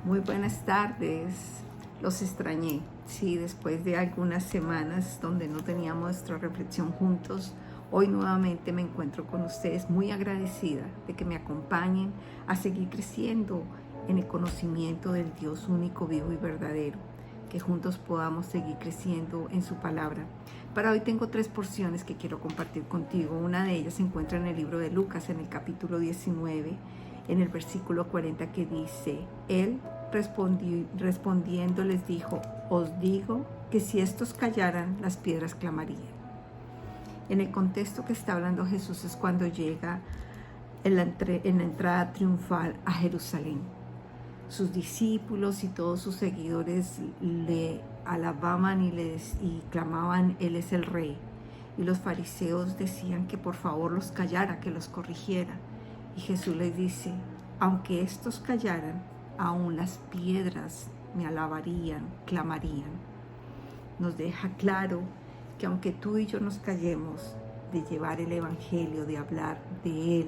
Muy buenas tardes. Los extrañé. Sí, después de algunas semanas donde no teníamos nuestra reflexión juntos, hoy nuevamente me encuentro con ustedes muy agradecida de que me acompañen a seguir creciendo en el conocimiento del Dios único, vivo y verdadero, que juntos podamos seguir creciendo en su palabra. Para hoy tengo 3 porciones que quiero compartir contigo. Una de ellas se encuentra en el libro de Lucas, en el capítulo 19, en el versículo 40, que dice: Él respondiendo les dijo: os digo que si estos callaran, las piedras clamarían. En el contexto que está hablando Jesús es cuando llega en la entrada triunfal a Jerusalén. Sus discípulos y todos sus seguidores le alababan y clamaban: Él es el Rey. Y los fariseos decían que por favor los callara, que los corrigiera. Y Jesús les dice: aunque estos callaran, aún las piedras me alabarían, clamarían. Nos deja claro que aunque tú y yo nos callemos de llevar el Evangelio, de hablar de Él,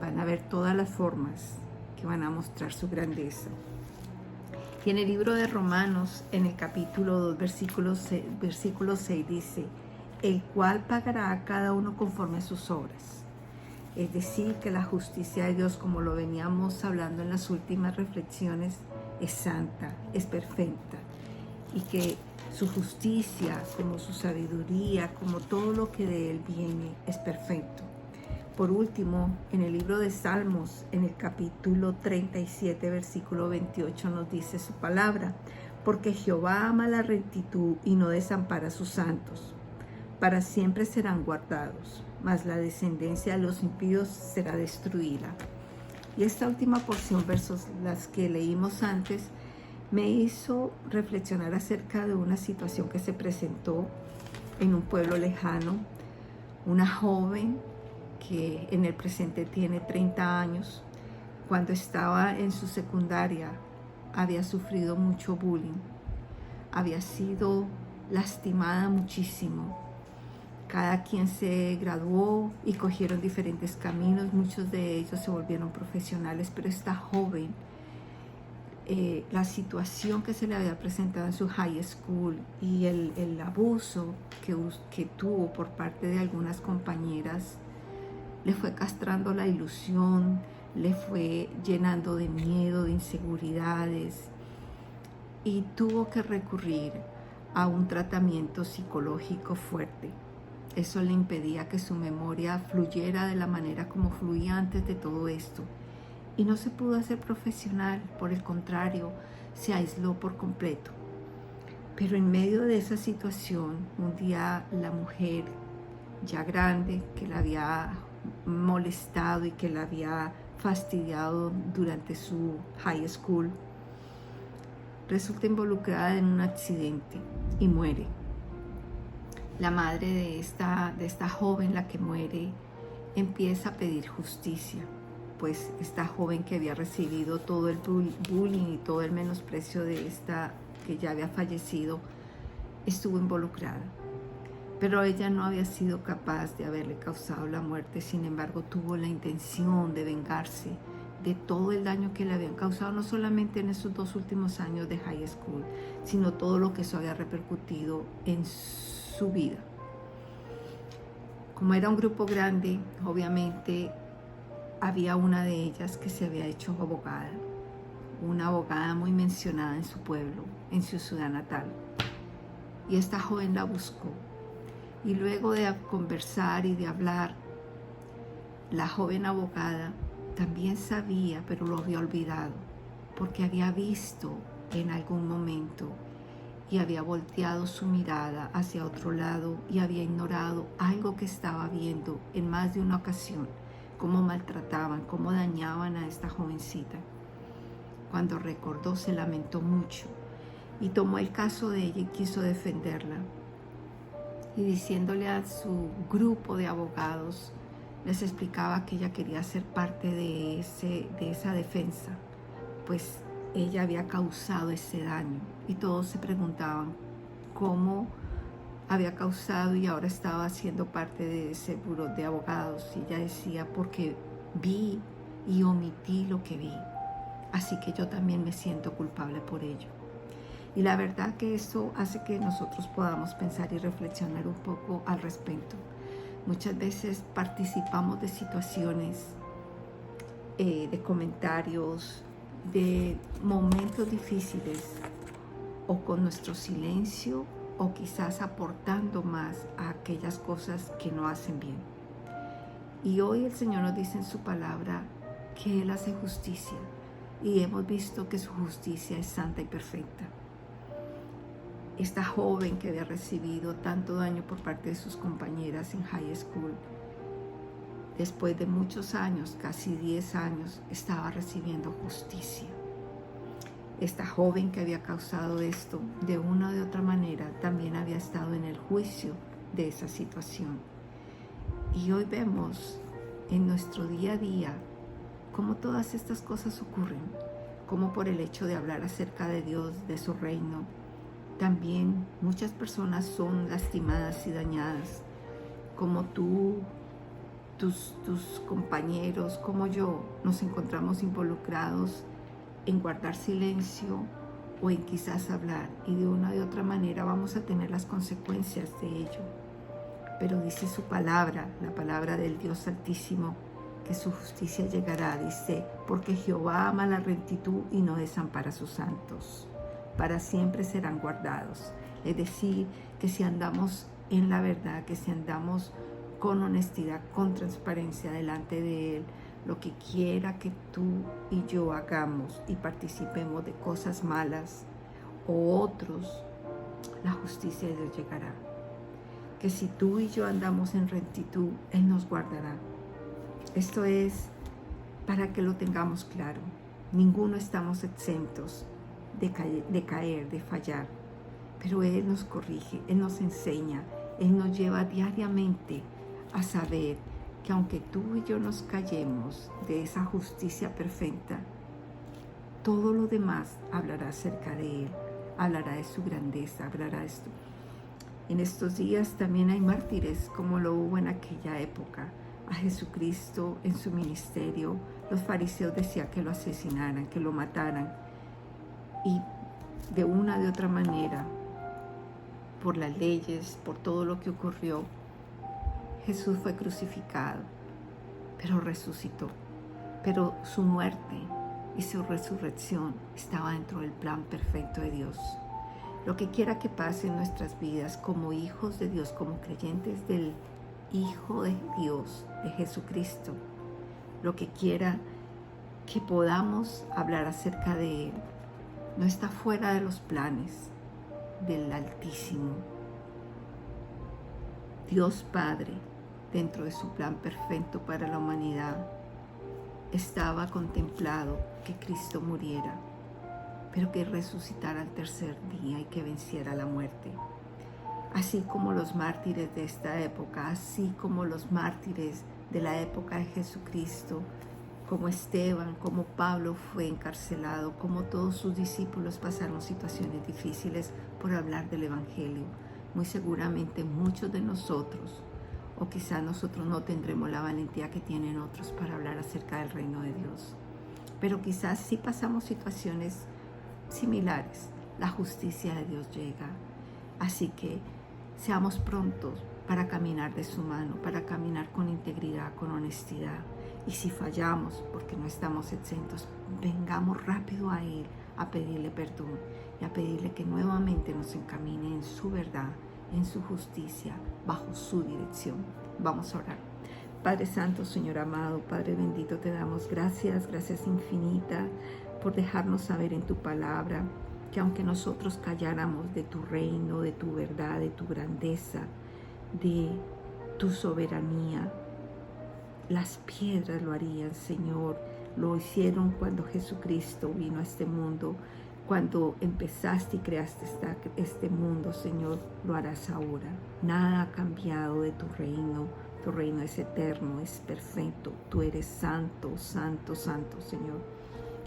van a haber todas las formas que van a mostrar su grandeza. Y en el libro de Romanos, en el capítulo 2, versículo 6 dice: el cual pagará a cada uno conforme a sus obras. Es decir, que la justicia de Dios, como lo veníamos hablando en las últimas reflexiones, es santa, es perfecta, y que su justicia, como su sabiduría, como todo lo que de Él viene, es perfecto. Por último, en el libro de Salmos, en el capítulo 37, versículo 28, nos dice su palabra: porque Jehová ama la rectitud y no desampara a sus santos. Para siempre serán guardados, mas la descendencia de los impíos será destruida. Y esta última porción, versos las que leímos antes, me hizo reflexionar acerca de una situación que se presentó en un pueblo lejano. Una joven que en el presente tiene 30 años, cuando estaba en su secundaria, había sufrido mucho bullying, había sido lastimada muchísimo. Cada quien se graduó y cogieron diferentes caminos, muchos de ellos se volvieron profesionales, pero esta joven, la situación que se le había presentado en su high school y el abuso que tuvo por parte de algunas compañeras, le fue castrando la ilusión, le fue llenando de miedo, de inseguridades, y tuvo que recurrir a un tratamiento psicológico fuerte. Eso le impedía que su memoria fluyera de la manera como fluía antes de todo esto. Y no se pudo hacer profesional, por el contrario, se aisló por completo. Pero en medio de esa situación, un día la mujer ya grande, que la había molestado y que la había fastidiado durante su high school, resulta involucrada en un accidente y muere. La madre de esta joven, la que muere, empieza a pedir justicia, pues esta joven que había recibido todo el bullying y todo el menosprecio de esta que ya había fallecido, estuvo involucrada. Pero ella no había sido capaz de haberle causado la muerte. Sin embargo, tuvo la intención de vengarse de todo el daño que le habían causado, no solamente en esos 2 últimos años de high school, sino todo lo que eso había repercutido en su vida. Como era un grupo grande, obviamente había una de ellas que se había hecho abogada, una abogada muy mencionada en su pueblo, en su ciudad natal. Y esta joven la buscó. Y luego de conversar y de hablar, la joven abogada también sabía, pero lo había olvidado, porque había visto en algún momento y había volteado su mirada hacia otro lado y había ignorado algo que estaba viendo en más de una ocasión: cómo maltrataban, cómo dañaban a esta jovencita. Cuando recordó, se lamentó mucho y tomó el caso de ella y quiso defenderla. Y diciéndole a su grupo de abogados, les explicaba que ella quería ser parte de esa defensa, pues ella había causado ese daño. Y todos se preguntaban cómo había causado y ahora estaba siendo parte de ese buró de abogados. Y ella decía: porque vi y omití lo que vi. Así que yo también me siento culpable por ello. Y la verdad que eso hace que nosotros podamos pensar y reflexionar un poco al respecto. Muchas veces participamos de situaciones, de comentarios, de momentos difíciles, o con nuestro silencio, o quizás aportando más a aquellas cosas que no hacen bien. Y hoy el Señor nos dice en su palabra que Él hace justicia, y hemos visto que su justicia es santa y perfecta. Esta joven que había recibido tanto daño por parte de sus compañeras en high school, después de muchos años, casi 10 años, estaba recibiendo justicia. Esta joven que había causado esto, de una o de otra manera, también había estado en el juicio de esa situación. Y hoy vemos en nuestro día a día cómo todas estas cosas ocurren, cómo por el hecho de hablar acerca de Dios, de su reino, también muchas personas son lastimadas y dañadas, como tú, tus compañeros, como yo, nos encontramos involucrados en guardar silencio o en quizás hablar, y de una u otra manera vamos a tener las consecuencias de ello. Pero dice su palabra, la palabra del Dios Altísimo, que su justicia llegará. Dice, porque Jehová ama la rectitud y no desampara a sus santos. Para siempre serán guardados. Es decir, que si andamos en la verdad, que si andamos con honestidad, con transparencia delante de Él, lo que quiera que tú y yo hagamos y participemos de cosas malas o otros, la justicia de Dios llegará. Que si tú y yo andamos en rectitud, Él nos guardará. Esto es para que lo tengamos claro. Ninguno estamos exentos de caer, de fallar. Pero Él nos corrige, Él nos enseña, Él nos lleva diariamente a saber que aunque tú y yo nos callemos de esa justicia perfecta, todo lo demás hablará acerca de Él, hablará de su grandeza, hablará de esto. En estos días también hay mártires, como lo hubo en aquella época. A Jesucristo en su ministerio, los fariseos decían que lo asesinaran, que lo mataran. Y de una de otra manera, por las leyes, por todo lo que ocurrió, Jesús fue crucificado, pero resucitó. Pero su muerte y su resurrección estaba dentro del plan perfecto de Dios. Lo que quiera que pase en nuestras vidas como hijos de Dios, como creyentes del Hijo de Dios, de Jesucristo, lo que quiera que podamos hablar acerca de Él, no está fuera de los planes del Altísimo. Dios Padre, dentro de su plan perfecto para la humanidad, estaba contemplado que Cristo muriera, pero que resucitara al tercer día y que venciera la muerte. Así como los mártires de esta época, así como los mártires de la época de Jesucristo, como Esteban, como Pablo fue encarcelado, como todos sus discípulos pasaron situaciones difíciles por hablar del Evangelio. Muy seguramente muchos de nosotros, o quizás nosotros no tendremos la valentía que tienen otros para hablar acerca del reino de Dios. Pero quizás sí pasamos situaciones similares. La justicia de Dios llega. Así que seamos prontos para caminar de su mano, para caminar con integridad, con honestidad. Y si fallamos, porque no estamos exentos, vengamos rápido a Él a pedirle perdón y a pedirle que nuevamente nos encamine en su verdad, en su justicia, bajo su dirección. Vamos a orar. Padre Santo, Señor amado, Padre bendito, te damos gracias infinitas por dejarnos saber en tu palabra que aunque nosotros calláramos de tu reino, de tu verdad, de tu grandeza, de tu soberanía, las piedras lo harían, Señor. Lo hicieron cuando Jesucristo vino a este mundo. Cuando empezaste y creaste este mundo, Señor, lo harás ahora. Nada ha cambiado de tu reino. Tu reino es eterno, es perfecto. Tú eres santo, santo, santo, Señor.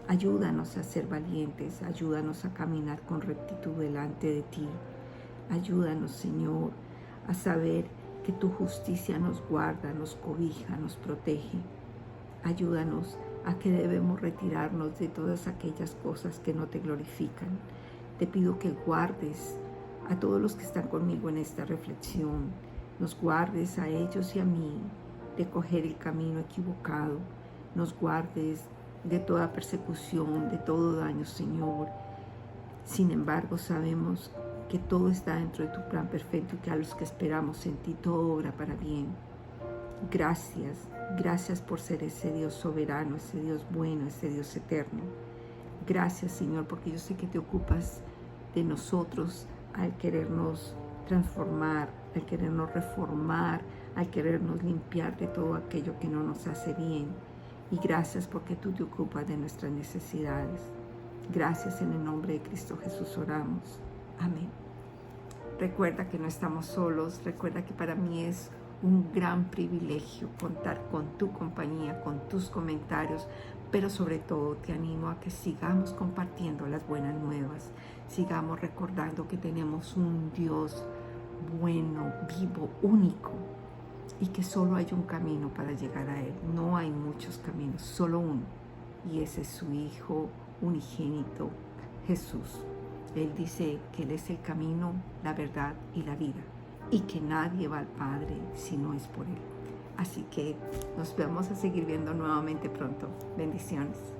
Ayúdanos a ser valientes. Ayúdanos a caminar con rectitud delante de ti. Ayúdanos, Señor, a saber que tu justicia nos guarda, nos cobija, nos protege. Ayúdanos a que debemos retirarnos de todas aquellas cosas que no te glorifican. Te pido que guardes a todos los que están conmigo en esta reflexión, nos guardes a ellos y a mí de coger el camino equivocado, nos guardes de toda persecución, de todo daño, Señor. Sin embargo, sabemos que todo está dentro de tu plan perfecto y que a los que esperamos en ti todo obra para bien. Gracias por ser ese Dios soberano, ese Dios bueno, ese Dios eterno. Gracias, Señor, porque yo sé que te ocupas de nosotros al querernos transformar, al querernos reformar, al querernos limpiar de todo aquello que no nos hace bien. Y gracias porque tú te ocupas de nuestras necesidades. Gracias, en el nombre de Cristo Jesús oramos. Amén. Recuerda que no estamos solos. Recuerda que para mí es un gran privilegio contar con tu compañía, con tus comentarios, pero sobre todo te animo a que sigamos compartiendo las buenas nuevas, sigamos recordando que tenemos un Dios bueno, vivo, único, y que solo hay un camino para llegar a Él. No hay muchos caminos, solo uno, y ese es su Hijo unigénito, Jesús. Él dice que Él es el camino, la verdad y la vida, y que nadie va al Padre si no es por Él. Así que nos vamos a seguir viendo nuevamente pronto. Bendiciones.